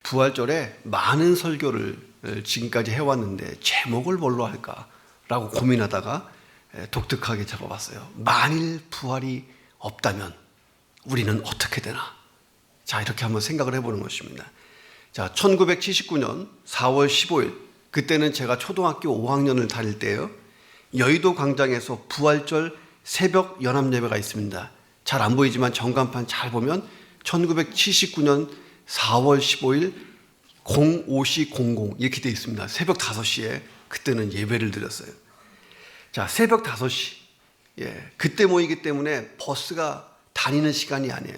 부활절에 많은 설교를 지금까지 해왔는데 제목을 뭘로 할까라고 고민하다가 독특하게 적어봤어요. 만일 부활이 없다면 우리는 어떻게 되나? 자, 이렇게 한번 생각을 해보는 것입니다. 자, 1979년 4월 15일, 그때는 제가 초등학교 5학년을 다닐 때요, 여의도 광장에서 부활절 새벽 연합예배가 있습니다. 잘 안 보이지만 전간판 잘 보면 1979년 4월 15일 05시 00 이렇게 되어 있습니다. 새벽 5시에 그때는 예배를 드렸어요. 자, 새벽 5시. 그때 모이기 때문에 버스가 다니는 시간이 아니에요.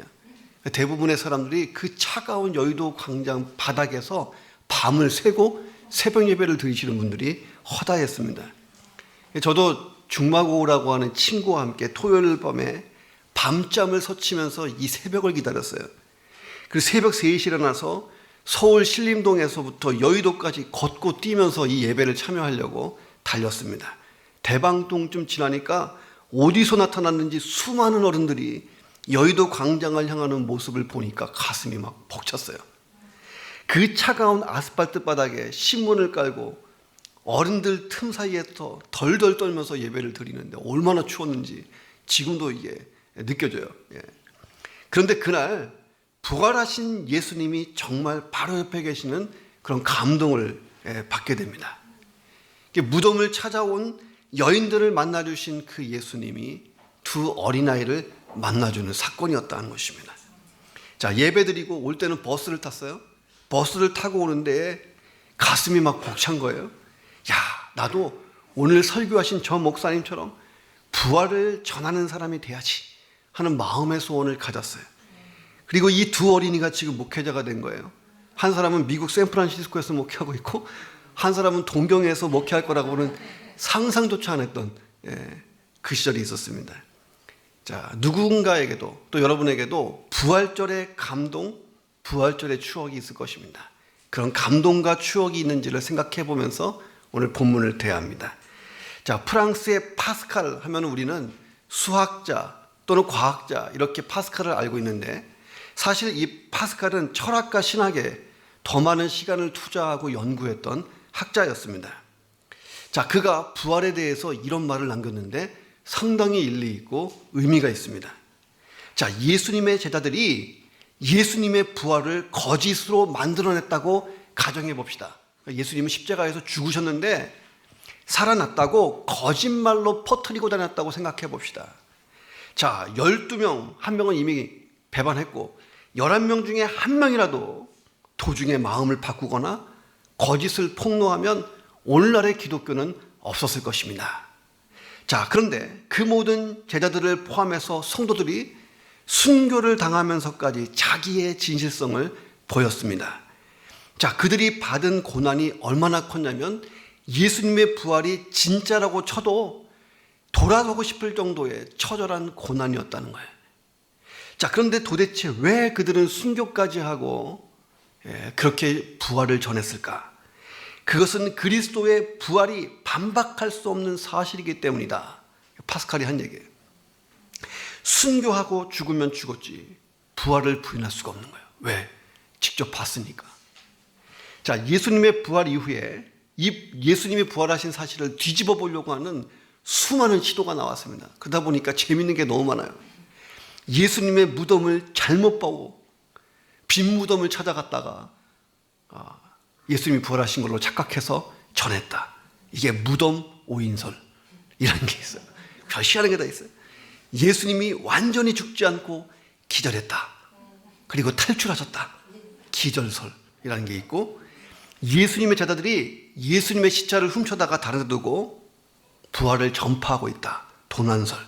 대부분의 사람들이 그 차가운 여의도 광장 바닥에서 밤을 새고 새벽 예배를 드리시는 분들이 허다했습니다. 저도 중마고라고 하는 친구와 함께 토요일 밤에 밤잠을 설치면서 이 새벽을 기다렸어요. 그리고 새벽 3시에 일어나서 서울 신림동에서부터 여의도까지 걷고 뛰면서 이 예배를 참여하려고 달렸습니다. 대방동쯤 지나니까 어디서 나타났는지 수많은 어른들이 여의도 광장을 향하는 모습을 보니까 가슴이 막 벅찼어요. 그 차가운 아스팔트 바닥에 신문을 깔고 어른들 틈 사이에서 덜덜 떨면서 예배를 드리는데 얼마나 추웠는지 지금도 이게 느껴져요. 그런데 그날 부활하신 예수님이 정말 바로 옆에 계시는 그런 감동을 받게 됩니다. 무덤을 찾아온 여인들을 만나주신 그 예수님이 두 어린아이를 만나주는 사건이었다는 것입니다. 자, 예배드리고 올 때는 버스를 탔어요. 버스를 타고 오는데 가슴이 막 벅찬 거예요. 야, 나도 오늘 설교하신 저 목사님처럼 부활을 전하는 사람이 돼야지 하는 마음의 소원을 가졌어요. 그리고 이 두 어린이가 지금 목회자가 된 거예요. 한 사람은 미국 샌프란시스코에서 목회하고 있고 한 사람은 동경에서 목회할 거라고는 상상조차 안 했던 그 시절이 있었습니다. 자, 누군가에게도 또 여러분에게도 부활절의 감동, 부활절의 추억이 있을 것입니다. 그런 감동과 추억이 있는지를 생각해 보면서 오늘 본문을 대합니다. 자, 프랑스의 파스칼 하면 우리는 수학자 또는 과학자 이렇게 파스칼을 알고 있는데 사실 이 파스칼은 철학과 신학에 더 많은 시간을 투자하고 연구했던 학자였습니다. 자, 그가 부활에 대해서 이런 말을 남겼는데 상당히 일리 있고 의미가 있습니다. 자, 예수님의 제자들이 예수님의 부활을 거짓으로 만들어냈다고 가정해 봅시다. 예수님은 십자가에서 죽으셨는데 살아났다고 거짓말로 퍼뜨리고 다녔다고 생각해 봅시다. 자, 12명, 한 명은 이미 배반했고 11명 중에 한 명이라도 도중에 마음을 바꾸거나 거짓을 폭로하면 오늘날의 기독교는 없었을 것입니다. 자, 그런데 그 모든 제자들을 포함해서 성도들이 순교를 당하면서까지 자기의 진실성을 보였습니다. 자, 그들이 받은 고난이 얼마나 컸냐면 예수님의 부활이 진짜라고 쳐도 돌아서고 싶을 정도의 처절한 고난이었다는 거예요. 자, 그런데 도대체 왜 그들은 순교까지 하고 그렇게 부활을 전했을까? 그것은 그리스도의 부활이 반박할 수 없는 사실이기 때문이다. 파스칼이 한 얘기예요. 순교하고 죽으면 죽었지 부활을 부인할 수가 없는 거예요. 왜? 직접 봤으니까. 자, 예수님의 부활 이후에 이 예수님이 부활하신 사실을 뒤집어 보려고 하는 수많은 시도가 나왔습니다. 그러다 보니까 재밌는 게 너무 많아요. 예수님의 무덤을 잘못 보고 빈 무덤을 찾아갔다가 예수님이 부활하신 걸로 착각해서 전했다. 이게 무덤 오인설이라는 게 있어요. 별 희한한 게 다 있어요. 예수님이 완전히 죽지 않고 기절했다. 그리고 탈출하셨다. 기절설이라는 게 있고, 예수님의 제자들이 예수님의 시체를 훔쳐다가 다른 데 두고 부활을 전파하고 있다. 도난설.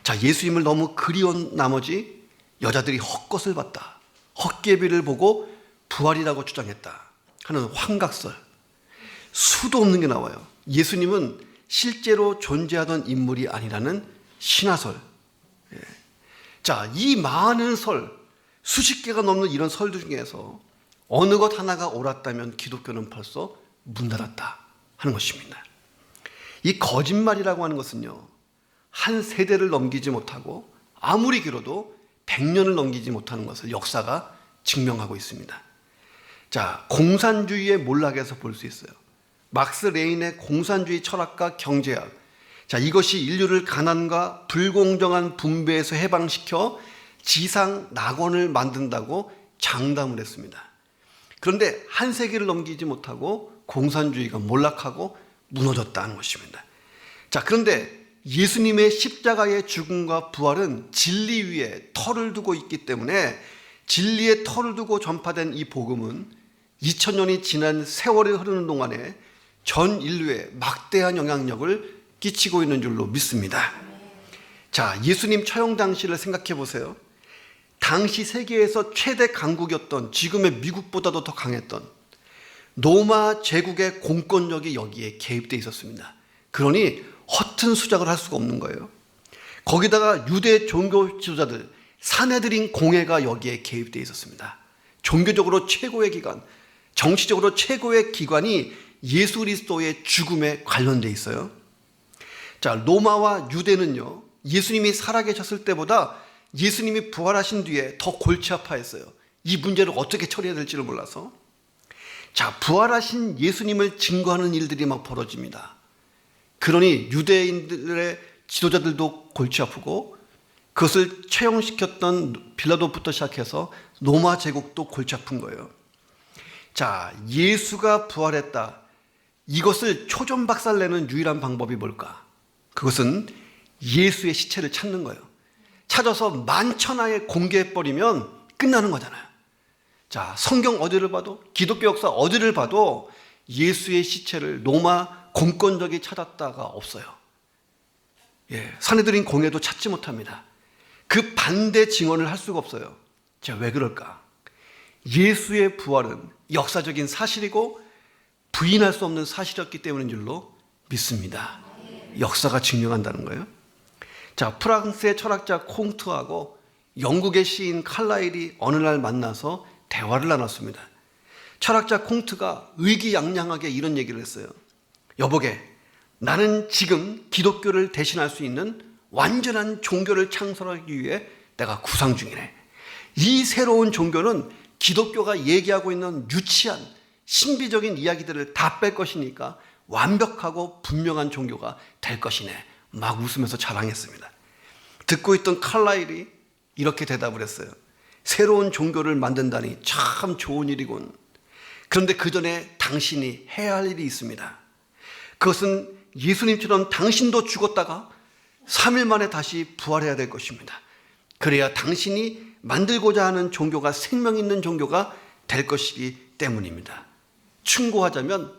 자, 예수님을 너무 그리운 나머지 여자들이 헛것을 봤다. 헛개비를 보고 부활이라고 주장했다 하는 환각설. 수도 없는 게 나와요. 예수님은 실제로 존재하던 인물이 아니라는 신화설. 자, 이 많은 설, 수십 개가 넘는 이런 설들 중에서 어느 것 하나가 옳았다면 기독교는 벌써 문 닫았다 하는 것입니다. 이 거짓말이라고 하는 것은요, 한 세대를 넘기지 못하고 아무리 길어도 100년을 넘기지 못하는 것을 역사가 증명하고 있습니다. 자, 공산주의의 몰락에서 볼 수 있어요. 막스 레인의 공산주의 철학과 경제학. 자, 이것이 인류를 가난과 불공정한 분배에서 해방시켜 지상 낙원을 만든다고 장담을 했습니다. 그런데 한 세기를 넘기지 못하고 공산주의가 몰락하고 무너졌다는 것입니다. 자, 그런데 예수님의 십자가의 죽음과 부활은 진리 위에 터를 두고 있기 때문에 진리의 터를 두고 전파된 이 복음은 2000년이 지난 세월이 흐르는 동안에 전 인류에 막대한 영향력을 끼치고 있는 줄로 믿습니다. 자, 예수님 처형 당시를 생각해 보세요. 당시 세계에서 최대 강국이었던, 지금의 미국보다도 더 강했던 로마 제국의 공권력이 여기에 개입되어 있었습니다. 그러니 허튼 수작을 할 수가 없는 거예요. 거기다가 유대 종교 지도자들, 사내들인 공회가 여기에 개입되어 있었습니다. 종교적으로 최고의 기관, 정치적으로 최고의 기관이 예수 그리스도의 죽음에 관련되어 있어요. 자, 로마와 유대는요, 예수님이 살아계셨을 때보다 예수님이 부활하신 뒤에 더 골치 아파했어요. 이 문제를 어떻게 처리해야 될지를 몰라서. 자, 부활하신 예수님을 증거하는 일들이 막 벌어집니다. 그러니 유대인들의 지도자들도 골치 아프고 그것을 처형시켰던 빌라도부터 시작해서 로마 제국도 골치 아픈 거예요. 자, 예수가 부활했다. 이것을 초전박살내는 유일한 방법이 뭘까? 그것은 예수의 시체를 찾는 거예요. 찾아서 만천하에 공개해버리면 끝나는 거잖아요. 자, 성경 어디를 봐도, 기독교 역사 어디를 봐도 예수의 시체를 로마 공권력이 찾았다가 없어요. 예, 사내들인 공회도 찾지 못합니다. 그 반대 증언을 할 수가 없어요. 자, 왜 그럴까? 예수의 부활은 역사적인 사실이고 부인할 수 없는 사실이었기 때문인 줄로 믿습니다. 역사가 증명한다는 거예요. 자, 프랑스의 철학자 콩트하고 영국의 시인 칼라일이 어느 날 만나서 대화를 나눴습니다. 철학자 콩트가 의기양양하게 이런 얘기를 했어요. 여보게, 나는 지금 기독교를 대신할 수 있는 완전한 종교를 창설하기 위해 내가 구상 중이네. 이 새로운 종교는 기독교가 얘기하고 있는 유치한 신비적인 이야기들을 다 뺄 것이니까 완벽하고 분명한 종교가 될 것이네. 막 웃으면서 자랑했습니다. 듣고 있던 칼라일이 이렇게 대답을 했어요. 새로운 종교를 만든다니 참 좋은 일이군. 그런데 그 전에 당신이 해야 할 일이 있습니다. 그것은 예수님처럼 당신도 죽었다가 3일 만에 다시 부활해야 될 것입니다. 그래야 당신이 만들고자 하는 종교가 생명 있는 종교가 될 것이기 때문입니다. 충고하자면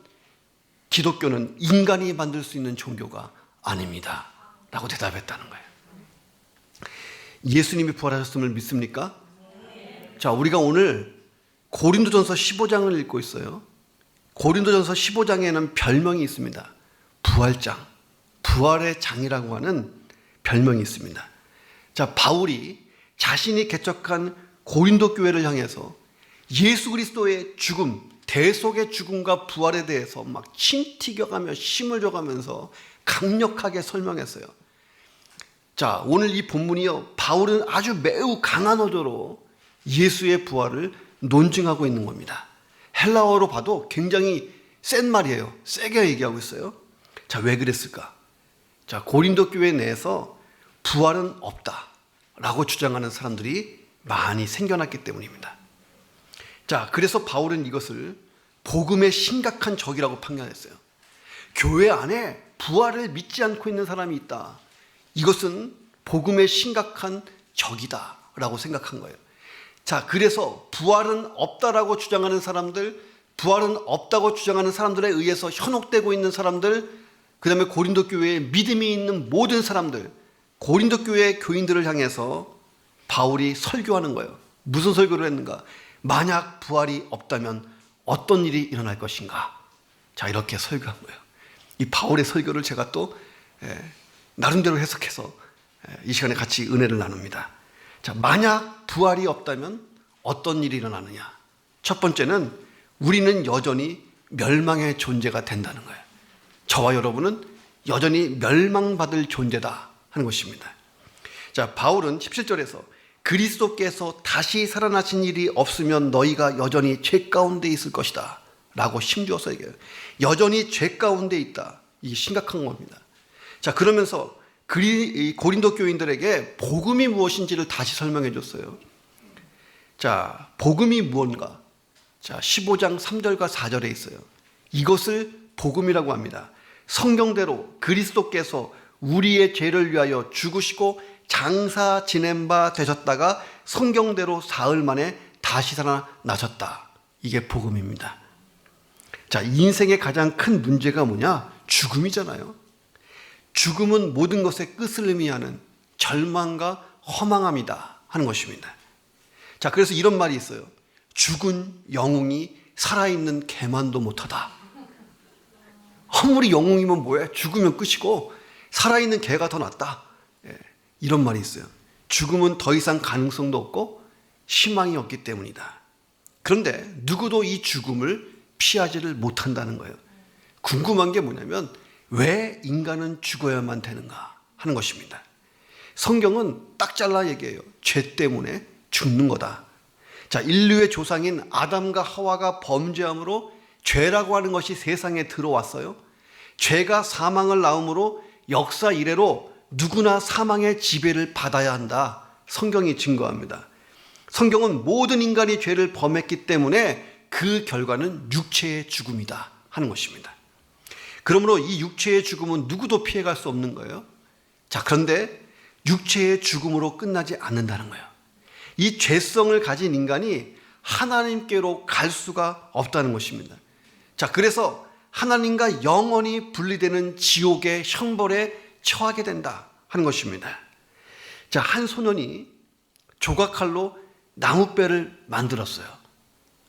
기독교는 인간이 만들 수 있는 종교가 아닙니다. 라고 대답했다는 거예요. 예수님이 부활하셨음을 믿습니까? 자, 우리가 오늘 고린도전서 15장을 읽고 있어요. 고린도전서 15장에는 별명이 있습니다. 부활장, 부활의 장이라고 하는 별명이 있습니다. 자, 바울이 자신이 개척한 고린도 교회를 향해서 예수 그리스도의 죽음, 대속의 죽음과 부활에 대해서 막 침튀겨가며 힘을 줘가면서 강력하게 설명했어요. 자, 오늘 이 본문이요, 바울은 아주 매우 강한 어조로 예수의 부활을 논증하고 있는 겁니다. 헬라어로 봐도 굉장히 센 말이에요. 세게 얘기하고 있어요. 자, 왜 그랬을까? 자, 고린도 교회 내에서 부활은 없다라고 주장하는 사람들이 많이 생겨났기 때문입니다. 자, 그래서 바울은 이것을 복음의 심각한 적이라고 판단했어요. 교회 안에 부활을 믿지 않고 있는 사람이 있다. 이것은 복음의 심각한 적이다라고 생각한 거예요. 자, 그래서 부활은 없다라고 주장하는 사람들, 부활은 없다고 주장하는 사람들에 의해서 현혹되고 있는 사람들, 그 다음에 고린도 교회에 믿음이 있는 모든 사람들, 고린도 교회 교인들을 향해서 바울이 설교하는 거예요. 무슨 설교를 했는가? 만약 부활이 없다면 어떤 일이 일어날 것인가? 자, 이렇게 설교한 거예요. 이 바울의 설교를 제가 또 나름대로 해석해서 이 시간에 같이 은혜를 나눕니다. 자, 만약 부활이 없다면 어떤 일이 일어나느냐? 첫 번째는 우리는 여전히 멸망의 존재가 된다는 거예요. 저와 여러분은 여전히 멸망받을 존재다 하는 것입니다. 자, 바울은 17절에서 그리스도께서 다시 살아나신 일이 없으면 너희가 여전히 죄 가운데 있을 것이다 라고 힘주어서 얘기해요. 여전히 죄 가운데 있다. 이게 심각한 겁니다. 자, 그러면서 고린도 교인들에게 복음이 무엇인지를 다시 설명해 줬어요. 자, 복음이 무언가? 자, 15장 3절과 4절에 있어요. 이것을 복음이라고 합니다. 성경대로 그리스도께서 우리의 죄를 위하여 죽으시고 장사 지낸 바 되셨다가 성경대로 사흘 만에 다시 살아나셨다. 이게 복음입니다. 자, 인생의 가장 큰 문제가 뭐냐? 죽음이잖아요. 죽음은 모든 것의 끝을 의미하는 절망과 허망함이다 하는 것입니다. 자, 그래서 이런 말이 있어요. 죽은 영웅이 살아있는 개만도 못하다. 아무리 영웅이면 뭐야? 죽으면 끝이고 살아있는 개가 더 낫다. 이런 말이 있어요. 죽음은 더 이상 가능성도 없고 희망이 없기 때문이다. 그런데 누구도 이 죽음을 피하지를 못한다는 거예요. 궁금한 게 뭐냐면 왜 인간은 죽어야만 되는가 하는 것입니다. 성경은 딱 잘라 얘기해요. 죄 때문에 죽는 거다. 자, 인류의 조상인 아담과 하와가 범죄함으로 죄라고 하는 것이 세상에 들어왔어요. 죄가 사망을 낳음으로 역사 이래로 누구나 사망의 지배를 받아야 한다. 성경이 증거합니다. 성경은 모든 인간이 죄를 범했기 때문에 그 결과는 육체의 죽음이다 하는 것입니다. 그러므로 이 육체의 죽음은 누구도 피해갈 수 없는 거예요. 자, 그런데 육체의 죽음으로 끝나지 않는다는 거예요. 이 죄성을 가진 인간이 하나님께로 갈 수가 없다는 것입니다. 자, 그래서 하나님과 영원히 분리되는 지옥의 형벌에 처하게 된다 하는 것입니다. 자, 한 소년이 조각칼로 나무배를 만들었어요.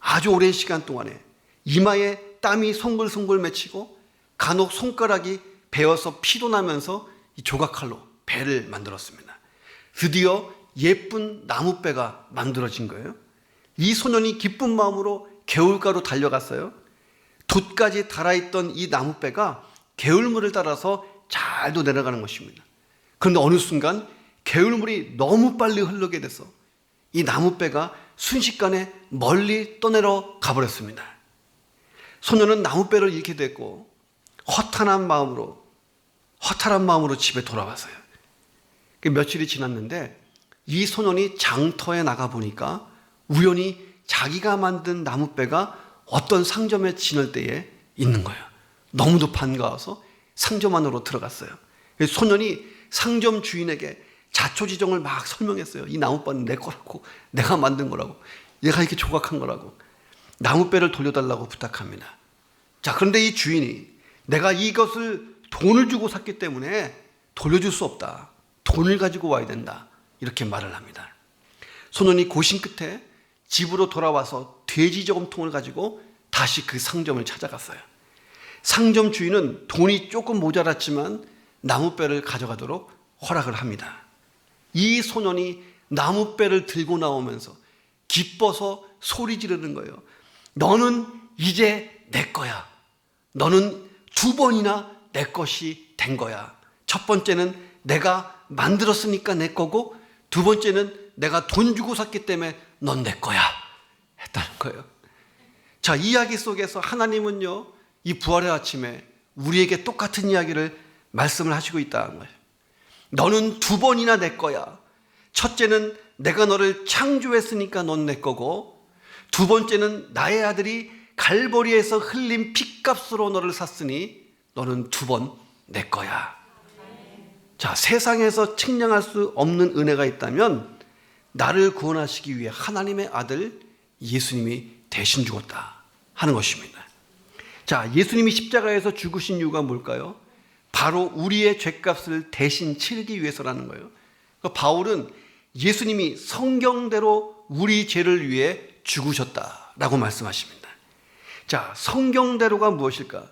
아주 오랜 시간 동안에 이마에 땀이 송글송글 맺히고 간혹 손가락이 베어서 피도 나면서 이 조각칼로 배를 만들었습니다. 드디어 예쁜 나무배가 만들어진 거예요. 이 소년이 기쁜 마음으로 개울가로 달려갔어요. 돛까지 달아있던 이 나무배가 개울물을 따라서 잘도 내려가는 것입니다. 그런데 어느 순간 개울물이 너무 빨리 흐르게 돼서 이 나무배가 순식간에 멀리 떠내려 가버렸습니다. 소년은 나무배를 잃게 됐고 허탈한 마음으로 집에 돌아왔어요. 며칠이 지났는데 이 소년이 장터에 나가보니까 우연히 자기가 만든 나무배가 어떤 상점에 지날 때에 있는 거예요. 너무도 반가워서 상점 안으로 들어갔어요. 소년이 상점 주인에게 자초지종을 막 설명했어요. 이 나무배는 내 거라고, 내가 만든 거라고, 내가 이렇게 조각한 거라고, 나무배를 돌려달라고 부탁합니다. 자, 그런데 이 주인이 내가 이것을 돈을 주고 샀기 때문에 돌려줄 수 없다. 돈을 가지고 와야 된다. 이렇게 말을 합니다. 소년이 고심 끝에 집으로 돌아와서 돼지 저금통을 가지고 다시 그 상점을 찾아갔어요. 상점 주인은 돈이 조금 모자랐지만 나무배를 가져가도록 허락을 합니다. 이 소년이 나무배를 들고 나오면서 기뻐서 소리 지르는 거예요. 너는 이제 내 거야. 너는 2번이나 내 것이 된 거야. 첫 번째는 내가 만들었으니까 내 거고, 두 번째는 내가 돈 주고 샀기 때문에 넌 내 거야 했다는 거예요. 자, 이 이야기 속에서 하나님은요, 이 부활의 아침에 우리에게 똑같은 이야기를 말씀을 하시고 있다는 거예요. 너는 2번이나 내 거야. 첫째는 내가 너를 창조했으니까 넌 내 거고, 두 번째는 나의 아들이 갈보리에서 흘린 핏값으로 너를 샀으니 너는 2번 내 거야. 자, 세상에서 측량할 수 없는 은혜가 있다면 나를 구원하시기 위해 하나님의 아들 예수님이 대신 죽었다 하는 것입니다. 자, 예수님이 십자가에서 죽으신 이유가 뭘까요? 바로 우리의 죄값을 대신 치르기 위해서라는 거예요. 그러니까 바울은 예수님이 성경대로 우리 죄를 위해 죽으셨다라고 말씀하십니다. 자, 성경대로가 무엇일까?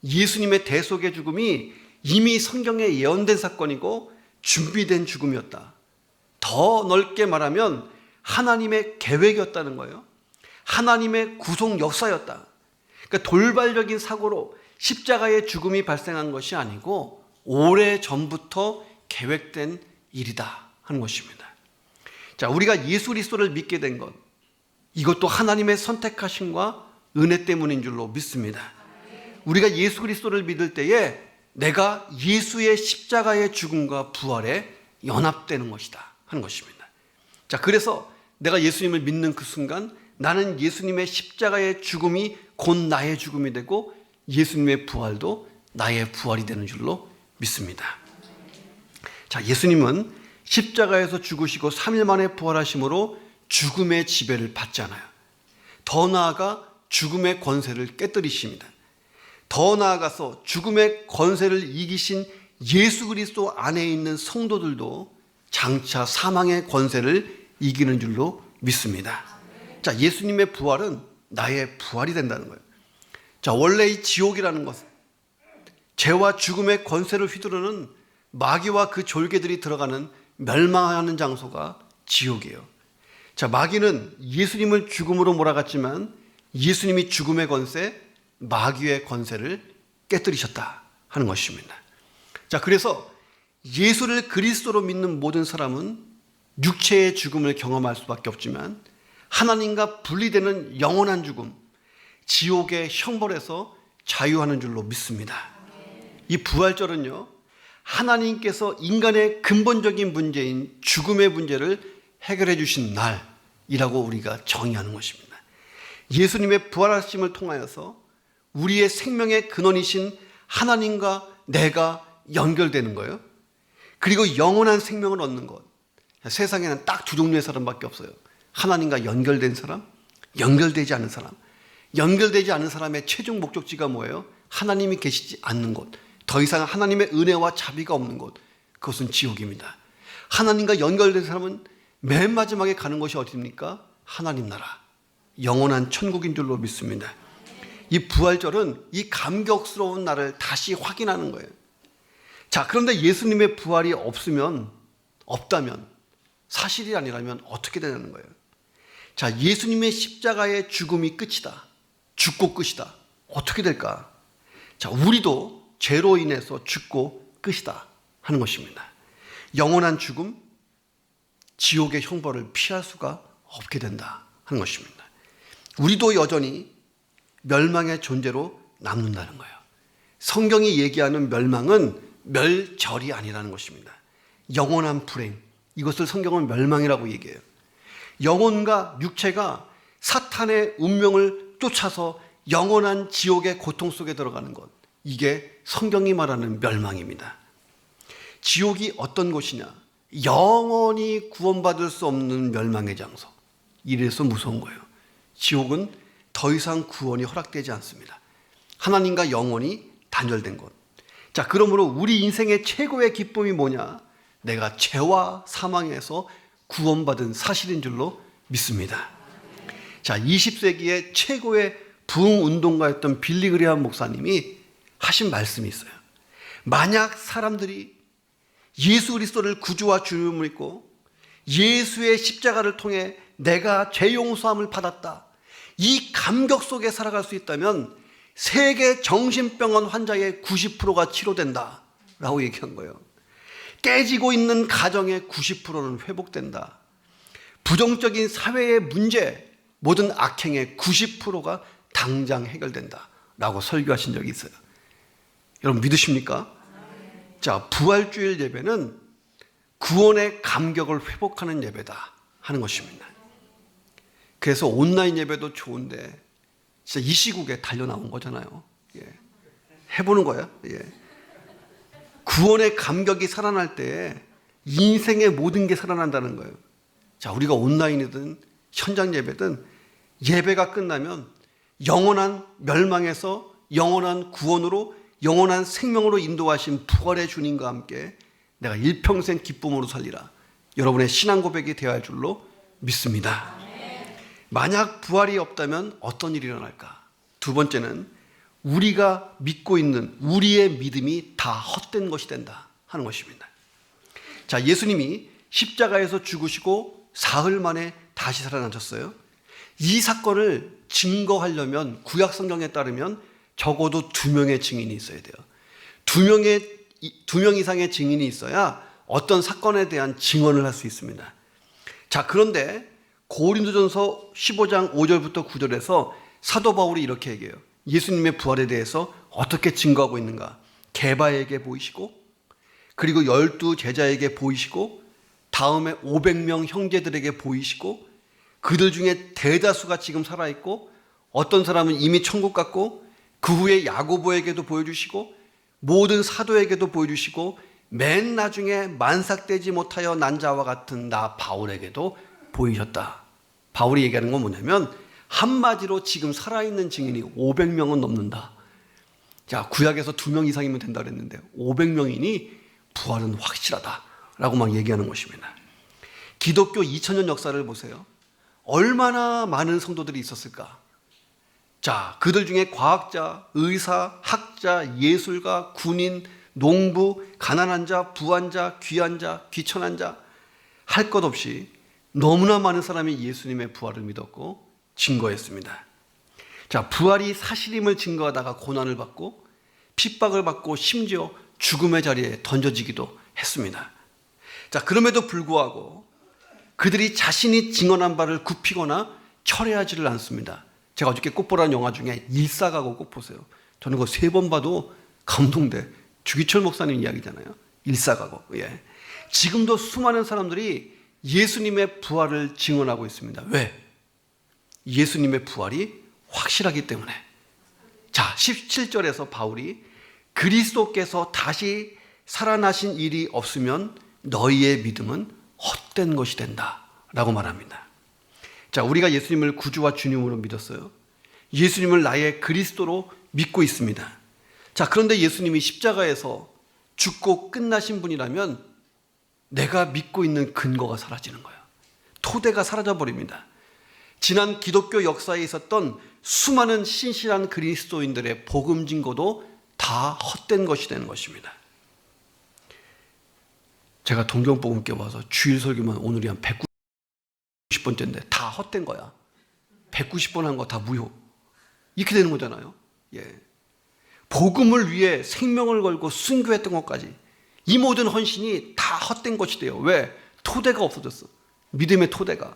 예수님의 대속의 죽음이 이미 성경에 예언된 사건이고 준비된 죽음이었다. 더 넓게 말하면 하나님의 계획이었다는 거예요. 하나님의 구속 역사였다. 그러니까 돌발적인 사고로 십자가의 죽음이 발생한 것이 아니고 오래 전부터 계획된 일이다 하는 것입니다. 자, 우리가 예수 그리스도를 믿게 된 것, 이것도 하나님의 선택하심과 은혜 때문인 줄로 믿습니다. 우리가 예수 그리스도를 믿을 때에 내가 예수의 십자가의 죽음과 부활에 연합되는 것이다 하는 것입니다. 자, 그래서 내가 예수님을 믿는 그 순간 나는 예수님의 십자가의 죽음이 곧 나의 죽음이 되고 예수님의 부활도 나의 부활이 되는 줄로 믿습니다. 자, 예수님은 십자가에서 죽으시고 3일 만에 부활하심으로 죽음의 지배를 받지 않아요. 더 나아가 죽음의 권세를 깨뜨리십니다. 더 나아가서 죽음의 권세를 이기신 예수 그리스도 안에 있는 성도들도 장차 사망의 권세를 이기는 줄로 믿습니다. 자, 예수님의 부활은 나의 부활이 된다는 거예요. 자, 원래 이 지옥이라는 것은 죄와 죽음의 권세를 휘두르는 마귀와 그 졸개들이 들어가는 멸망하는 장소가 지옥이에요. 자, 마귀는 예수님을 죽음으로 몰아갔지만 예수님이 죽음의 권세, 마귀의 권세를 깨뜨리셨다 하는 것입니다. 자, 그래서 예수를 그리스도로 믿는 모든 사람은 육체의 죽음을 경험할 수밖에 없지만 하나님과 분리되는 영원한 죽음, 지옥의 형벌에서 자유하는 줄로 믿습니다. 이 부활절은요, 하나님께서 인간의 근본적인 문제인 죽음의 문제를 해결해 주신 날이라고 우리가 정의하는 것입니다. 예수님의 부활하심을 통하여서 우리의 생명의 근원이신 하나님과 내가 연결되는 거예요. 그리고 영원한 생명을 얻는 것. 세상에는 딱 두 종류의 사람밖에 없어요. 하나님과 연결된 사람, 연결되지 않은 사람. 연결되지 않은 사람의 최종 목적지가 뭐예요? 하나님이 계시지 않는 곳. 더 이상 하나님의 은혜와 자비가 없는 곳. 그것은 지옥입니다. 하나님과 연결된 사람은 맨 마지막에 가는 곳이 어디입니까? 하나님 나라. 영원한 천국인 줄로 믿습니다. 이 부활절은 이 감격스러운 날을 다시 확인하는 거예요. 자, 그런데 예수님의 부활이 없다면, 사실이 아니라면 어떻게 되는 거예요? 자, 예수님의 십자가의 죽음이 끝이다. 죽고 끝이다. 어떻게 될까? 자, 우리도 죄로 인해서 죽고 끝이다 하는 것입니다. 영원한 죽음, 지옥의 형벌을 피할 수가 없게 된다 하는 것입니다. 우리도 여전히 멸망의 존재로 남는다는 거예요. 성경이 얘기하는 멸망은 멸절이 아니라는 것입니다. 영원한 불행, 이것을 성경은 멸망이라고 얘기해요. 영혼과 육체가 사탄의 운명을 쫓아서 영원한 지옥의 고통 속에 들어가는 것, 이게 성경이 말하는 멸망입니다. 지옥이 어떤 곳이냐? 영원히 구원받을 수 없는 멸망의 장소. 이래서 무서운 거예요. 지옥은 더 이상 구원이 허락되지 않습니다. 하나님과 영원히 단절된 것. 자, 그러므로 우리 인생의 최고의 기쁨이 뭐냐? 내가 죄와 사망에서 구원받은 사실인 줄로 믿습니다. 자, 20세기의 최고의 부흥운동가였던 빌리 그레이엄 목사님이 하신 말씀이 있어요. 만약 사람들이 예수 그리스도를 구주와 주님으로 믿고 예수의 십자가를 통해 내가 죄 용서함을 받았다, 이 감격 속에 살아갈 수 있다면 세계 정신병원 환자의 90%가 치료된다 라고 얘기한 거예요. 깨지고 있는 가정의 90%는 회복된다. 부정적인 사회의 문제, 모든 악행의 90%가 당장 해결된다 라고 설교하신 적이 있어요. 여러분 믿으십니까? 자, 부활주일 예배는 구원의 감격을 회복하는 예배다 하는 것입니다. 그래서 온라인 예배도 좋은데 진짜 이 시국에 달려 나온 거잖아요. 예. 해보는 거야. 예. 구원의 감격이 살아날 때 인생의 모든 게 살아난다는 거예요. 자, 우리가 온라인이든 현장 예배든 예배가 끝나면 영원한 멸망에서 영원한 구원으로 영원한 생명으로 인도하신 부활의 주님과 함께 내가 일평생 기쁨으로 살리라. 여러분의 신앙 고백이 되어야 할 줄로 믿습니다. 만약 부활이 없다면 어떤 일이 일어날까? 두 번째는 우리가 믿고 있는 우리의 믿음이 다 헛된 것이 된다 하는 것입니다. 자, 예수님이 십자가에서 죽으시고 사흘 만에 다시 살아나셨어요. 이 사건을 증거하려면 구약 성경에 따르면 적어도 2명의 증인이 있어야 돼요. 2명 이상의 증인이 있어야 어떤 사건에 대한 증언을 할 수 있습니다. 자, 그런데 고린도전서 15장 5절부터 9절에서 사도 바울이 이렇게 얘기해요. 예수님의 부활에 대해서 어떻게 증거하고 있는가? 게바에게 보이시고, 그리고 12 제자에게 보이시고, 다음에 500명 형제들에게 보이시고, 그들 중에 대다수가 지금 살아있고, 어떤 사람은 이미 천국 갔고, 그 후에 야고보에게도 보여주시고, 모든 사도에게도 보여주시고, 맨 나중에 만삭되지 못하여 난 자와 같은 나 바울에게도 보이셨다. 바울이 얘기하는 건 뭐냐면 한마디로 지금 살아있는 증인이 500명은 넘는다. 자, 구약에서 2명 이상이면 된다 그랬는데 500명이니 부활은 확실하다라고 막 얘기하는 것입니다. 기독교 2000년 역사를 보세요. 얼마나 많은 성도들이 있었을까? 자, 그들 중에 과학자, 의사, 학자, 예술가, 군인, 농부, 가난한 자, 부한 자, 귀한 자, 귀천한 자, 할 것 없이 너무나 많은 사람이 예수님의 부활을 믿었고 증거했습니다. 자, 부활이 사실임을 증거하다가 고난을 받고 핍박을 받고 심지어 죽음의 자리에 던져지기도 했습니다. 자, 그럼에도 불구하고 그들이 자신이 증언한 바를 굽히거나 철회하지를 않습니다. 제가 어저께 꽃보라는 영화 중에 일사가고 꽃 보세요. 저는 그거 3번 봐도 감동돼. 주기철 목사님 이야기잖아요. 일사가고. 예. 지금도 수많은 사람들이 예수님의 부활을 증언하고 있습니다. 왜? 예수님의 부활이 확실하기 때문에. 자, 17절에서 바울이 그리스도께서 다시 살아나신 일이 없으면 너희의 믿음은 헛된 것이 된다 라고 말합니다. 자, 우리가 예수님을 구주와 주님으로 믿었어요. 예수님을 나의 그리스도로 믿고 있습니다. 자, 그런데 예수님이 십자가에서 죽고 끝나신 분이라면 내가 믿고 있는 근거가 사라지는 거예요. 토대가 사라져버립니다. 지난 기독교 역사에 있었던 수많은 신실한 그리스도인들의 복음 증거도 다 헛된 것이 되는 것입니다. 제가 동경복음께 와서 주일 설교만 오늘이 한 190번째인데 다 헛된 거야. 190번 한 거 다 무효. 이렇게 되는 거잖아요. 예. 복음을 위해 생명을 걸고 순교했던 것까지 이 모든 헌신이 다 헛된 것이 돼요. 왜? 토대가 없어졌어. 믿음의 토대가.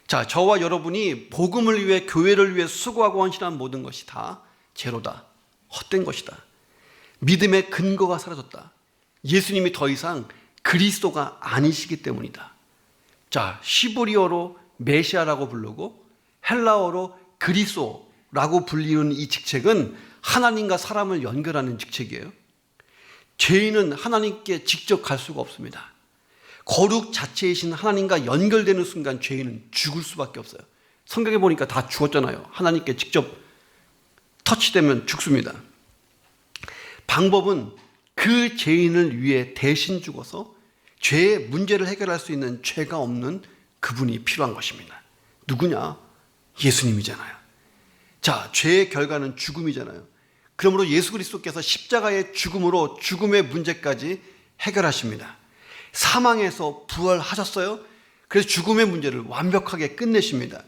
자, 저와 여러분이 복음을 위해 교회를 위해 수고하고 헌신한 모든 것이 다 제로다. 헛된 것이다. 믿음의 근거가 사라졌다. 예수님이 더 이상 그리스도가 아니시기 때문이다. 자, 히브리어로 메시아라고 부르고 헬라어로 그리스도라고 불리는 이 직책은 하나님과 사람을 연결하는 직책이에요. 죄인은 하나님께 직접 갈 수가 없습니다. 거룩 자체이신 하나님과 연결되는 순간 죄인은 죽을 수밖에 없어요. 성경에 보니까 다 죽었잖아요. 하나님께 직접 터치되면 죽습니다. 방법은 그 죄인을 위해 대신 죽어서 죄의 문제를 해결할 수 있는 죄가 없는 그분이 필요한 것입니다. 누구냐? 예수님이잖아요. 자, 죄의 결과는 죽음이잖아요. 그러므로 예수 그리스도께서 십자가의 죽음으로 죽음의 문제까지 해결하십니다. 사망에서 부활하셨어요. 그래서 죽음의 문제를 완벽하게 끝내십니다.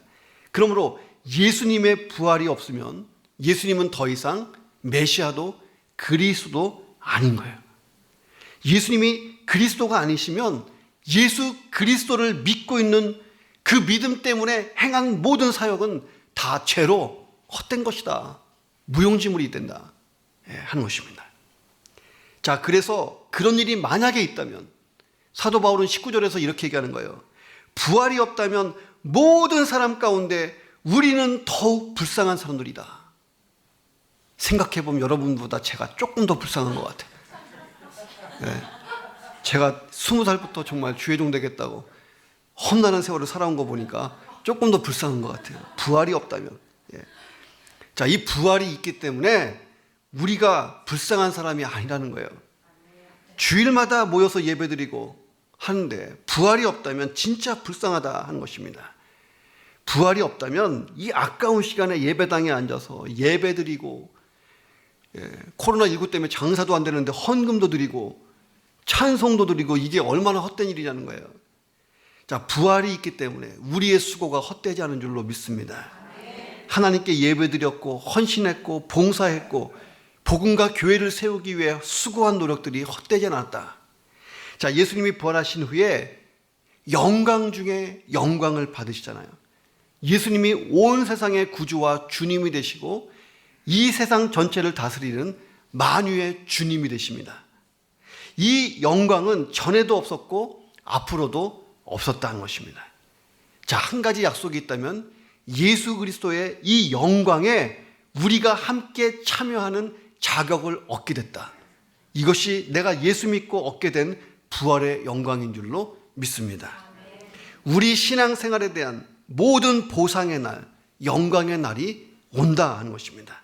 그러므로 예수님의 부활이 없으면 예수님은 더 이상 메시아도 그리스도도 아닌 거예요. 예수님이 그리스도가 아니시면 예수 그리스도를 믿고 있는 그 믿음 때문에 행한 모든 사역은 다 죄로 헛된 것이다. 무용지물이 된다 하는 것입니다. 자, 그래서 그런 일이 만약에 있다면 사도 바울은 19절에서 이렇게 얘기하는 거예요. 부활이 없다면 모든 사람 가운데 우리는 더욱 불쌍한 사람들이다. 생각해보면 여러분보다 제가 조금 더 불쌍한 것 같아요. 네. 제가 20살부터 정말 주의종 되겠다고 험난한 세월을 살아온 거 보니까 조금 더 불쌍한 것 같아요. 부활이 없다면. 예. 자, 이 부활이 있기 때문에 우리가 불쌍한 사람이 아니라는 거예요. 주일마다 모여서 예배드리고 하는데 부활이 없다면 진짜 불쌍하다 하는 것입니다. 부활이 없다면 이 아까운 시간에 예배당에 앉아서 예배드리고 코로나19 때문에 장사도 안 되는데 헌금도 드리고 찬송도 드리고 이게 얼마나 헛된 일이냐는 거예요. 자, 부활이 있기 때문에 우리의 수고가 헛되지 않은 줄로 믿습니다. 하나님께 예배드렸고 헌신했고 봉사했고 복음과 교회를 세우기 위해 수고한 노력들이 헛되지 않았다. 자, 예수님이 부활하신 후에 영광 중에 영광을 받으시잖아요. 예수님이 온 세상의 구주와 주님이 되시고 이 세상 전체를 다스리는 만유의 주님이 되십니다. 이 영광은 전에도 없었고 앞으로도 없었다는 것입니다. 자, 한 가지 약속이 있다면 예수 그리스도의 이 영광에 우리가 함께 참여하는 자격을 얻게 됐다. 이것이 내가 예수 믿고 얻게 된 부활의 영광인 줄로 믿습니다. 우리 신앙생활에 대한 모든 보상의 날, 영광의 날이 온다 하는 것입니다.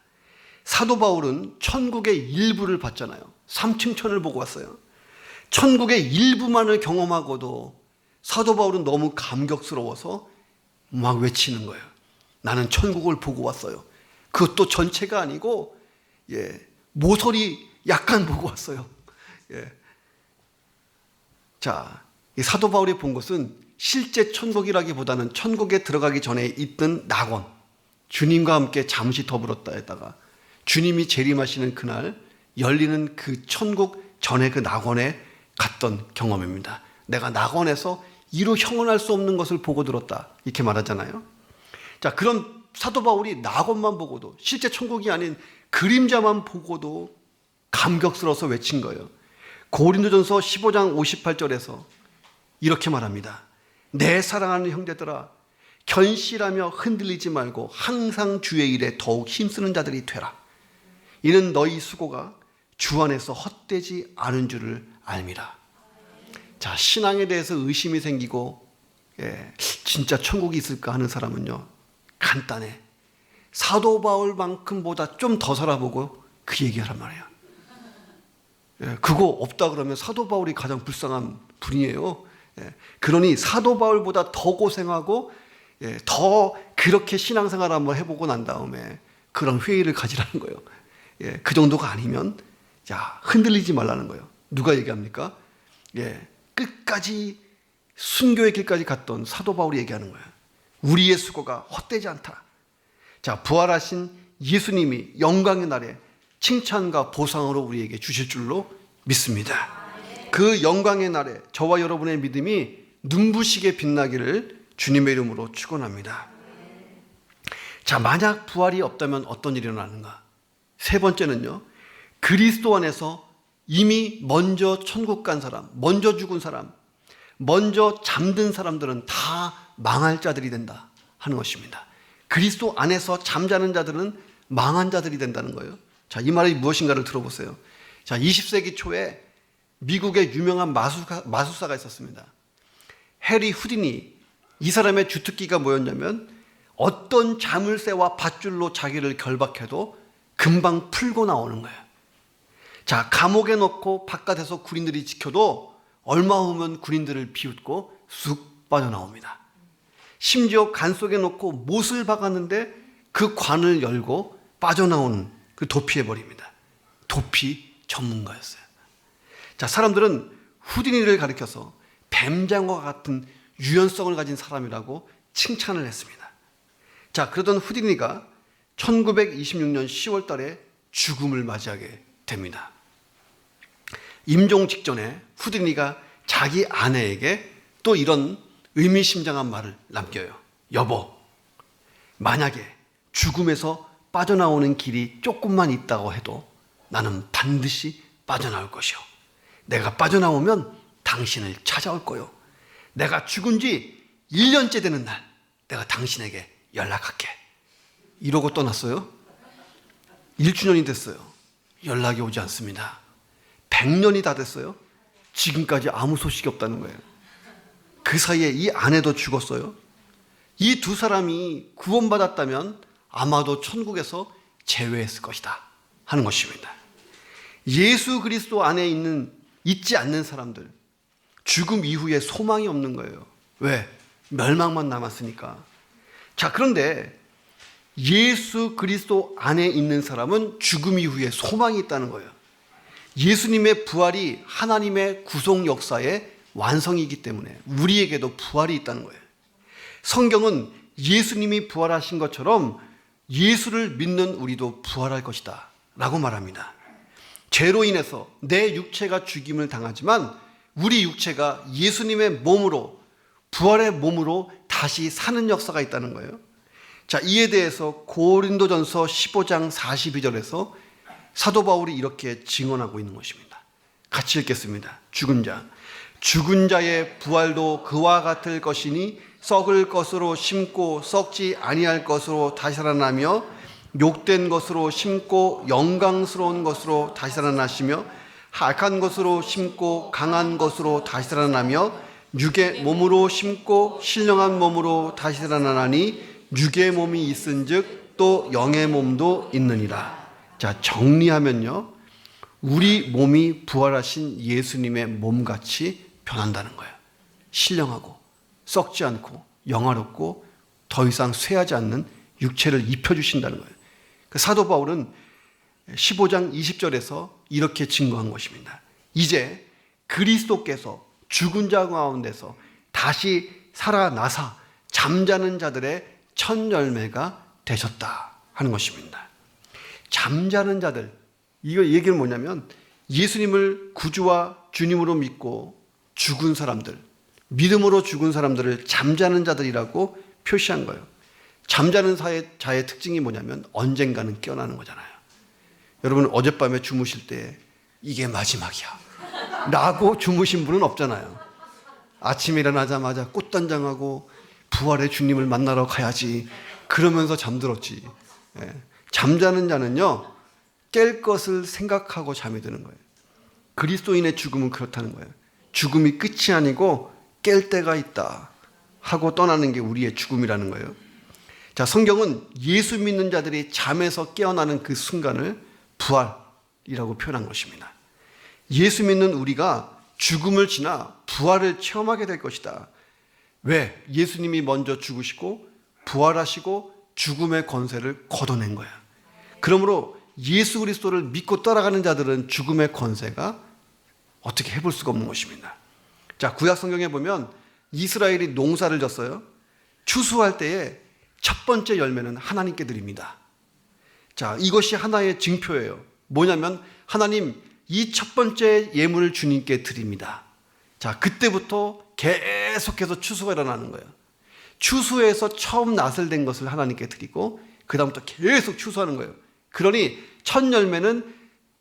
사도 바울은 천국의 일부를 봤잖아요. 3층 천을 보고 왔어요. 천국의 일부만을 경험하고도 사도 바울은 너무 감격스러워서 막 외치는 거예요. 나는 천국을 보고 왔어요. 그것도 전체가 아니고 모서리 약간 보고 왔어요. 자, 이 사도 바울이 본 것은 실제 천국이라기보다는 천국에 들어가기 전에 있던 낙원, 주님과 함께 잠시 더불었다 했다가 주님이 재림하시는 그날 열리는 그 천국 전에 그 낙원에 갔던 경험입니다. 내가 낙원에서 이루 형언할 수 없는 것을 보고 들었다, 이렇게 말하잖아요. 자, 그런 사도 바울이 낙원만 보고도, 실제 천국이 아닌 그림자만 보고도 감격스러워서 외친 거예요. 고린도전서 15장 58절에서 이렇게 말합니다. 내 사랑하는 형제들아, 견실하며 흔들리지 말고 항상 주의 일에 더욱 힘쓰는 자들이 되라. 이는 너희 수고가 주 안에서 헛되지 않은 줄을 알미라. 자, 신앙에 대해서 의심이 생기고 진짜 천국이 있을까 하는 사람은요, 간단해. 사도 바울만큼보다 좀 더 살아보고 그 얘기하란 말이에요. 그거 없다 그러면 사도 바울이 가장 불쌍한 분이에요. 그러니 사도 바울보다 더 고생하고 더 그렇게 신앙생활 한번 해보고 난 다음에 그런 회의를 가지라는 거예요. 그 정도가 아니면 야, 흔들리지 말라는 거예요. 누가 얘기합니까? 끝까지 순교의 길까지 갔던 사도 바울이 얘기하는 거예요. 우리의 수고가 헛되지 않다. 자, 부활하신 예수님이 영광의 날에 칭찬과 보상으로 우리에게 주실 줄로 믿습니다. 그 영광의 날에 저와 여러분의 믿음이 눈부시게 빛나기를 주님의 이름으로 축원합니다. 자, 만약 부활이 없다면 어떤 일이 일어나는가? 세 번째는요, 그리스도 안에서 이미 먼저 천국 간 사람, 먼저 죽은 사람, 먼저 잠든 사람들은 다 망할 자들이 된다 하는 것입니다. 그리스도 안에서 잠자는 자들은 망한 자들이 된다는 거예요. 자, 이 말이 무엇인가를 들어보세요. 자, 20세기 초에 미국의 유명한 마술사가 있었습니다. 해리 후디니. 이 사람의 주특기가 뭐였냐면 어떤 자물쇠와 밧줄로 자기를 결박해도 금방 풀고 나오는 거예요. 자, 감옥에 넣고 바깥에서 군인들이 지켜도 얼마 후면 군인들을 비웃고 쑥 빠져나옵니다. 심지어 관 속에 넣고 못을 박았는데 그 관을 열고 빠져나오는 그 도피해버립니다. 도피 전문가였어요. 자, 사람들은 후디니를 가리켜서 뱀장어와 같은 유연성을 가진 사람이라고 칭찬을 했습니다. 자, 그러던 후디니가 1926년 10월 달에 죽음을 맞이하게 됩니다. 임종 직전에 후디니가 자기 아내에게 또 이런 의미심장한 말을 남겨요. 여보, 만약에 죽음에서 빠져나오는 길이 조금만 있다고 해도 나는 반드시 빠져나올 것이요. 내가 빠져나오면 당신을 찾아올 거요. 내가 죽은 지 1년째 되는 날 내가 당신에게 연락할게. 이러고 떠났어요. 1주년이 됐어요. 연락이 오지 않습니다. 100년이 다 됐어요. 지금까지 아무 소식이 없다는 거예요. 그 사이에 이 아내도 죽었어요. 이 두 사람이 구원받았다면 아마도 천국에서 제외했을 것이다 하는 것입니다. 예수 그리스도 안에 있지 않는 사람들, 죽음 이후에 소망이 없는 거예요. 왜? 멸망만 남았으니까. 자, 그런데 예수 그리스도 안에 있는 사람은 죽음 이후에 소망이 있다는 거예요. 예수님의 부활이 하나님의 구속 역사의 완성이기 때문에 우리에게도 부활이 있다는 거예요. 성경은 예수님이 부활하신 것처럼 예수를 믿는 우리도 부활할 것이다 라고 말합니다. 죄로 인해서 내 육체가 죽임을 당하지만 우리 육체가 예수님의 몸으로 부활의 몸으로 다시 사는 역사가 있다는 거예요. 자, 이에 대해서 고린도전서 15장 42절에서 사도 바울이 이렇게 증언하고 있는 것입니다. 같이 읽겠습니다. 죽은 자의 부활도 그와 같을 것이니 썩을 것으로 심고 썩지 아니할 것으로 다시 살아나며 욕된 것으로 심고 영광스러운 것으로 다시 살아나시며 악한 것으로 심고 강한 것으로 다시 살아나며 육의 몸으로 심고 신령한 몸으로 다시 살아나니 육의 몸이 있은즉 또 영의 몸도 있느니라. 자, 정리하면요, 우리 몸이 부활하신 예수님의 몸같이 변한다는 거예요. 신령하고 썩지 않고 영화롭고 더 이상 쇠하지 않는 육체를 입혀주신다는 거예요. 사도 바울은 15장 20절에서 이렇게 증거한 것입니다. 이제 그리스도께서 죽은 자 가운데서 다시 살아나사 잠자는 자들의 첫 열매가 되셨다 하는 것입니다. 잠자는 자들, 이거 얘기는 뭐냐면 예수님을 구주와 주님으로 믿고 죽은 사람들, 믿음으로 죽은 사람들을 잠자는 자들이라고 표시한 거예요. 잠자는 자의 특징이 뭐냐면 언젠가는 깨어나는 거잖아요. 여러분, 어젯밤에 주무실 때 이게 마지막이야 라고 주무신 분은 없잖아요. 아침에 일어나자마자 꽃단장하고 부활의 주님을 만나러 가야지 그러면서 잠들었지. 잠자는 자는요, 깰 것을 생각하고 잠이 드는 거예요. 그리스도인의 죽음은 그렇다는 거예요. 죽음이 끝이 아니고 깰 때가 있다 하고 떠나는 게 우리의 죽음이라는 거예요. 자, 성경은 예수 믿는 자들이 잠에서 깨어나는 그 순간을 부활이라고 표현한 것입니다. 예수 믿는 우리가 죽음을 지나 부활을 체험하게 될 것이다. 왜? 예수님이 먼저 죽으시고 부활하시고 죽음의 권세를 걷어낸 거야. 그러므로 예수 그리스도를 믿고 따라가는 자들은 죽음의 권세가 어떻게 해볼 수가 없는 것입니다. 자, 구약 성경에 보면 이스라엘이 농사를 졌어요. 추수할 때에 첫 번째 열매는 하나님께 드립니다. 자, 이것이 하나의 증표예요. 뭐냐면 하나님, 이 첫 번째 예물을 주님께 드립니다. 자, 그때부터 계속해서 추수가 일어나는 거예요. 추수에서 처음 낫을 된 것을 하나님께 드리고 그 다음부터 계속 추수하는 거예요. 그러니 첫 열매는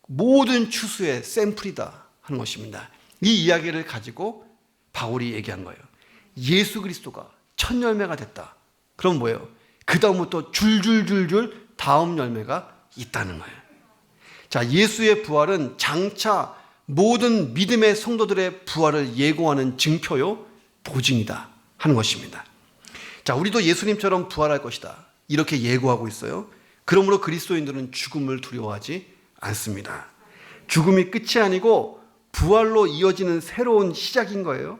모든 추수의 샘플이다 하는 것입니다. 이 이야기를 가지고 바울이 얘기한 거예요. 예수 그리스도가 첫 열매가 됐다. 그럼 뭐예요? 그 다음부터 줄줄줄줄 다음 열매가 있다는 거예요. 자, 예수의 부활은 장차 모든 믿음의 성도들의 부활을 예고하는 증표요, 보증이다 하는 것입니다. 자, 우리도 예수님처럼 부활할 것이다 이렇게 예고하고 있어요. 그러므로 그리스도인들은 죽음을 두려워하지 않습니다. 죽음이 끝이 아니고 부활로 이어지는 새로운 시작인 거예요.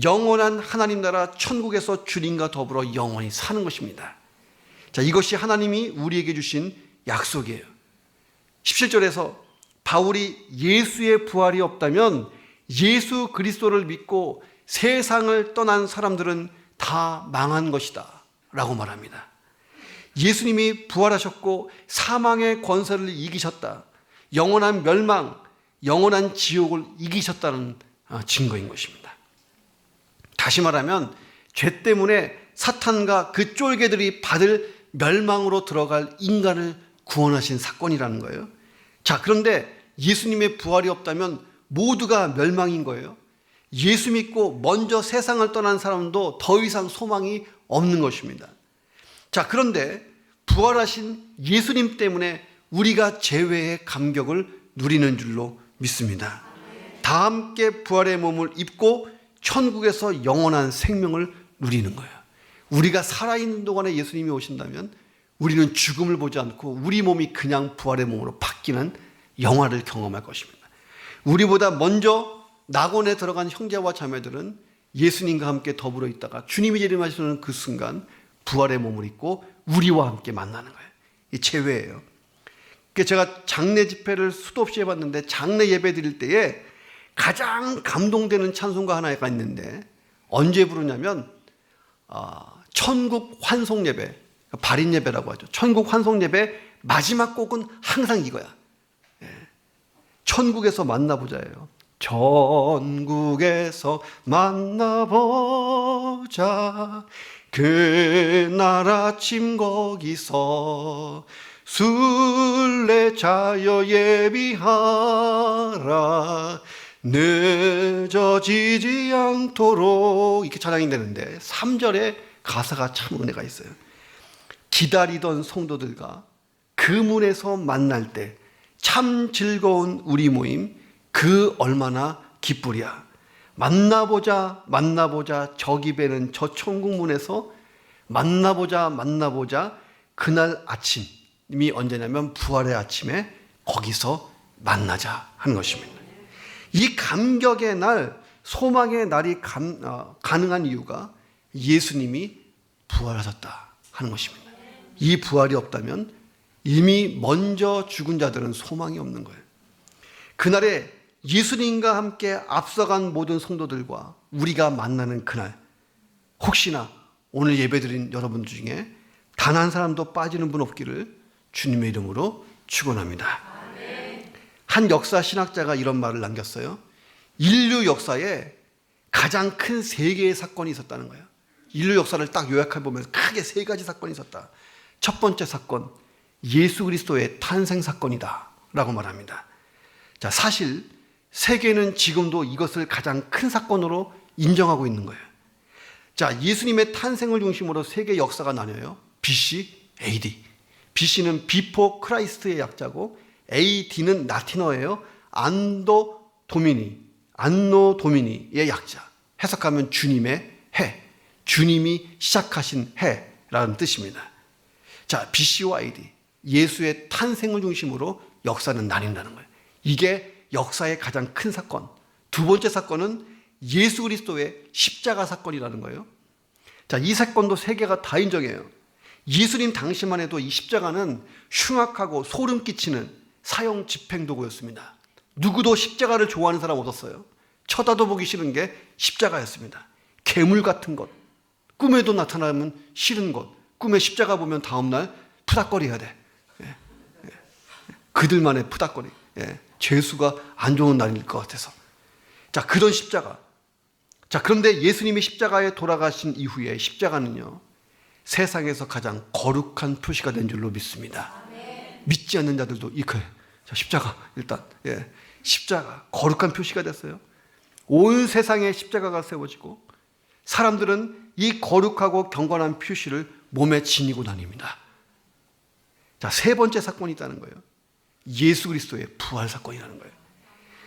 영원한 하나님 나라 천국에서 주님과 더불어 영원히 사는 것입니다. 자, 이것이 하나님이 우리에게 주신 약속이에요. 17절에서 바울이 예수의 부활이 없다면 예수 그리스도를 믿고 세상을 떠난 사람들은 다 망한 것이다 라고 말합니다. 예수님이 부활하셨고 사망의 권세를 이기셨다. 영원한 멸망, 영원한 지옥을 이기셨다는 증거인 것입니다. 다시 말하면 죄 때문에 사탄과 그 쫄개들이 받을 멸망으로 들어갈 인간을 구원하신 사건이라는 거예요. 자, 그런데 예수님의 부활이 없다면 모두가 멸망인 거예요. 예수 믿고 먼저 세상을 떠난 사람도 더 이상 소망이 없는 것입니다. 자, 그런데 부활하신 예수님 때문에 우리가 재회의 감격을 누리는 줄로 믿습니다. 다 함께 부활의 몸을 입고 천국에서 영원한 생명을 누리는 거예요. 우리가 살아있는 동안에 예수님이 오신다면 우리는 죽음을 보지 않고 우리 몸이 그냥 부활의 몸으로 바뀌는 영화를 경험할 것입니다. 우리보다 먼저 낙원에 들어간 형제와 자매들은 예수님과 함께 더불어 있다가 주님이 재림하시는 그 순간 부활의 몸을 입고 우리와 함께 만나는 거예요. 이 재회예요. 제가 장례 집회를 수도 없이 해봤는데 장례 예배 드릴 때에 가장 감동되는 찬송가 하나가 있는데 언제 부르냐면 천국 환송 예배, 발인 예배라고 하죠. 천국 환송 예배 마지막 곡은 항상 이거야. 천국에서 만나보자예요. 전국에서 만나보자. 그날 아침 거기서 순례자여 예비하라. 늦어지지 않도록, 이렇게 찬양이 되는데 3절에 가사가 참 은혜가 있어요. 기다리던 성도들과 그 문에서 만날 때 참 즐거운 우리 모임, 그 얼마나 기쁘랴. 만나보자 만나보자, 저 기배는 저 천국문에서 만나보자 그날 아침이 언제냐면 부활의 아침에 거기서 만나자 하는 것입니다. 이 감격의 날, 소망의 날이 가능한 이유가 예수님이 부활하셨다 하는 것입니다. 이 부활이 없다면 이미 먼저 죽은 자들은 소망이 없는 거예요. 그날에 예수님과 함께 앞서간 모든 성도들과 우리가 만나는 그날, 혹시나 오늘 예배드린 여러분 중에 단 한 사람도 빠지는 분 없기를 주님의 이름으로 축원합니다. 한 역사 신학자가 이런 말을 남겼어요. 인류 역사에 가장 큰 세 개의 사건이 있었다는 거예요. 인류 역사를 딱 요약해 보면 크게 세 가지 사건이 있었다. 첫 번째 사건, 예수 그리스도의 탄생 사건이다 라고 말합니다. 자, 사실 세계는 지금도 이것을 가장 큰 사건으로 인정하고 있는 거예요. 자, 예수님의 탄생을 중심으로 세계 역사가 나뉘어요. BC, AD. BC는 Before Christ의 약자고 AD는 라틴어예요. 안노 도미니의 약자. 해석하면 주님의 해, 주님이 시작하신 해라는 뜻입니다. 자, BC와 AD, 예수의 탄생을 중심으로 역사는 나뉜다는 거예요. 이게 역사의 가장 큰 사건. 두 번째 사건은 예수 그리스도의 십자가 사건이라는 거예요. 자, 이 사건도 세계가 다 인정해요. 예수님 당시만 해도 이 십자가는 흉악하고 소름 끼치는 사형 집행 도구였습니다. 누구도 십자가를 좋아하는 사람 없었어요. 쳐다도 보기 싫은 게 십자가였습니다. 괴물 같은 것, 꿈에도 나타나면 싫은 것, 꿈에 십자가 보면 다음날 푸닥거리 해야 돼. 그들만의 푸닥거리. 죄수가 안 좋은 날일 것 같아서. 자, 그런 십자가. 자, 그런데 예수님이 십자가에 돌아가신 이후에 십자가는요, 세상에서 가장 거룩한 표시가 된 줄로 믿습니다. 믿지 않는 자들도 이거예요. 자, 십자가 일단 십자가 거룩한 표시가 됐어요. 온 세상에 십자가가 세워지고 사람들은 이 거룩하고 경건한 표시를 몸에 지니고 다닙니다. 자, 세 번째 사건이 있다는 거예요. 예수 그리스도의 부활 사건이라는 거예요.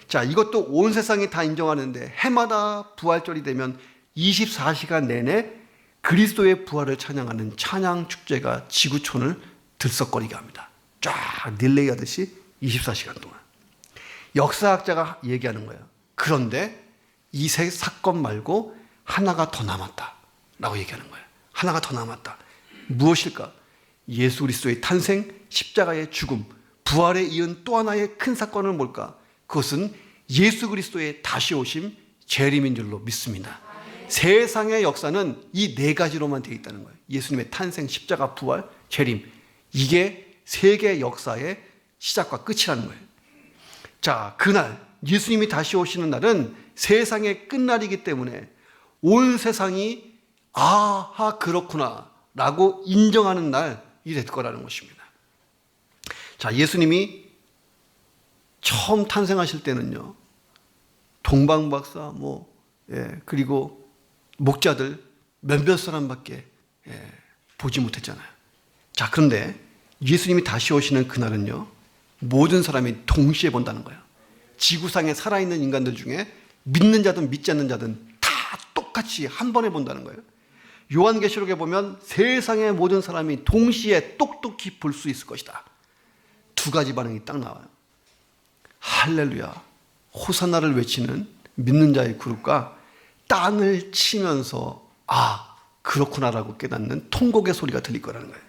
자, 이것도 온 세상이 다 인정하는데 해마다 부활절이 되면 24시간 내내 그리스도의 부활을 찬양하는 찬양 축제가 지구촌을 들썩거리게 합니다. 쫙 릴레이 하듯이 24시간 동안. 역사학자가 얘기하는 거예요. 그런데 이 세 사건 말고 하나가 더 남았다라고 얘기하는 거예요. 하나가 더 남았다. 무엇일까? 예수 그리스도의 탄생, 십자가의 죽음, 부활에 이은 또 하나의 큰 사건은 뭘까? 그것은 예수 그리스도의 다시 오심, 재림인 줄로 믿습니다. 세상의 역사는 이 네 가지로만 되어 있다는 거예요. 예수님의 탄생, 십자가, 부활, 재림. 이게 세계 역사의 시작과 끝이라는 거예요. 자, 그날 예수님이 다시 오시는 날은 세상의 끝날이기 때문에 온 세상이 아하 그렇구나 라고 인정하는 날이 될 거라는 것입니다. 자, 예수님이 처음 탄생하실 때는요, 동방박사 그리고 목자들 몇몇 사람밖에 보지 못했잖아요. 자, 그런데 예수님이 다시 오시는 그날은요, 모든 사람이 동시에 본다는 거예요. 지구상에 살아있는 인간들 중에 믿는 자든 믿지 않는 자든 다 똑같이 한 번에 본다는 거예요. 요한계시록에 보면 세상의 모든 사람이 동시에 똑똑히 볼 수 있을 것이다. 두 가지 반응이 딱 나와요. 할렐루야, 호산나를 외치는 믿는 자의 그룹과 땅을 치면서 아, 그렇구나라고 깨닫는 통곡의 소리가 들릴 거라는 거예요.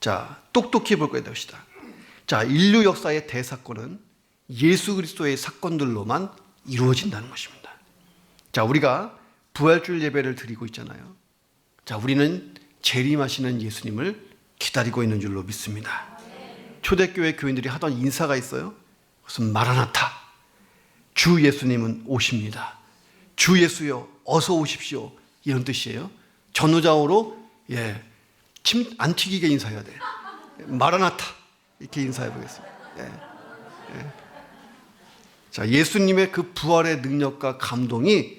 자, 똑똑히 볼 것이다. 자, 인류 역사의 대사건은 예수 그리스도의 사건들로만 이루어진다는 것입니다. 자, 우리가 부활주일 예배를 드리고 있잖아요. 자, 우리는 재림하시는 예수님을 기다리고 있는 줄로 믿습니다. 초대교회 교인들이 하던 인사가 있어요. 그것은 마라나타, 주 예수님은 오십니다. 주 예수여 어서 오십시오. 이런 뜻이에요. 전후좌우로 침 안 튀기게 인사해야 돼. 마라나타 이렇게 인사해 보겠습니다. 자, 예수님의 그 부활의 능력과 감동이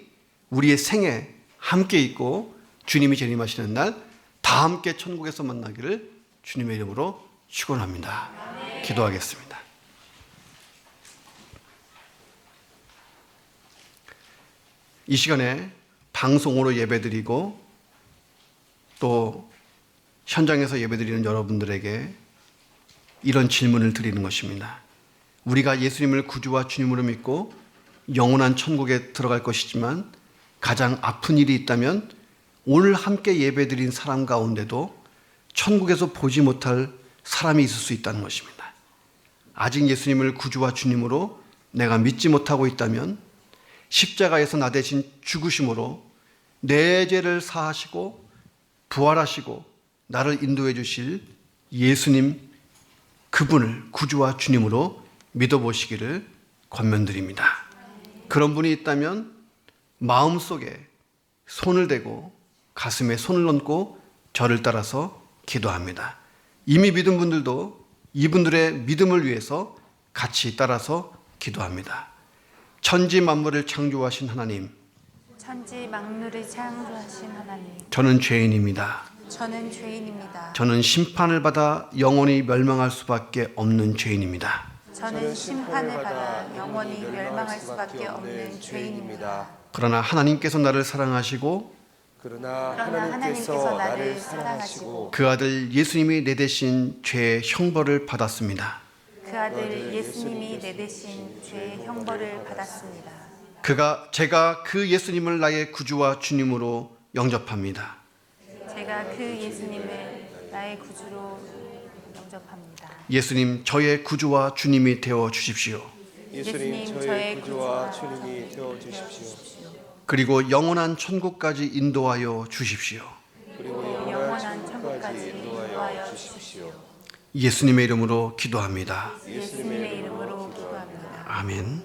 우리의 생에 함께 있고 주님이 재림하시는 날 다 함께 천국에서 만나기를 주님의 이름으로 축원합니다. 기도하겠습니다. 이 시간에 방송으로 예배드리고 또 현장에서 예배드리는 여러분들에게 이런 질문을 드리는 것입니다. 우리가 예수님을 구주와 주님으로 믿고 영원한 천국에 들어갈 것이지만 가장 아픈 일이 있다면 오늘 함께 예배드린 사람 가운데도 천국에서 보지 못할 사람이 있을 수 있다는 것입니다. 아직 예수님을 구주와 주님으로 내가 믿지 못하고 있다면 십자가에서 나 대신 죽으심으로 내 죄를 사하시고 부활하시고 나를 인도해 주실 예수님 그분을 구주와 주님으로 믿어보시기를 권면드립니다. 그런 분이 있다면 마음속에 손을 대고 가슴에 손을 얹고 저를 따라서 기도합니다. 이미 믿은 분들도 이분들의 믿음을 위해서 같이 따라서 기도합니다. 천지 만물을 창조하신 하나님, 천지 만물을 창조하신 하나님, 저는 죄인입니다. 저는 죄인입니다. 저는 심판을 받아 영원히 멸망할 수밖에 없는 죄인입니다. 저는 심판을 받아 영원히 멸망할 수밖에 없는 죄인입니다. 그러나 하나님께서 나를 사랑하시고 그러나 하나님께서 나를 사랑하시고 그 아들 예수님이 내 대신 죄의 형벌을 받았습니다. 그 아들 예수님이 내 대신 죄의 형벌을 받았습니다. 제가 그 예수님을 나의 구주와 주님으로 영접합니다. 제가 그 예수님을 나의 구주로 영접합니다. 예수님, 저의 구주와 주님이 되어 주십시오. 예수님 저의 구주와 주님이 되어 주십시오. 그리고 영원한 천국까지 인도하여 주십시오. 그리고 영원한 천국까지 인도하여 주십시오. 예수님의 이름으로 기도합니다. 예수님의 이름으로 기도합니다. 아멘.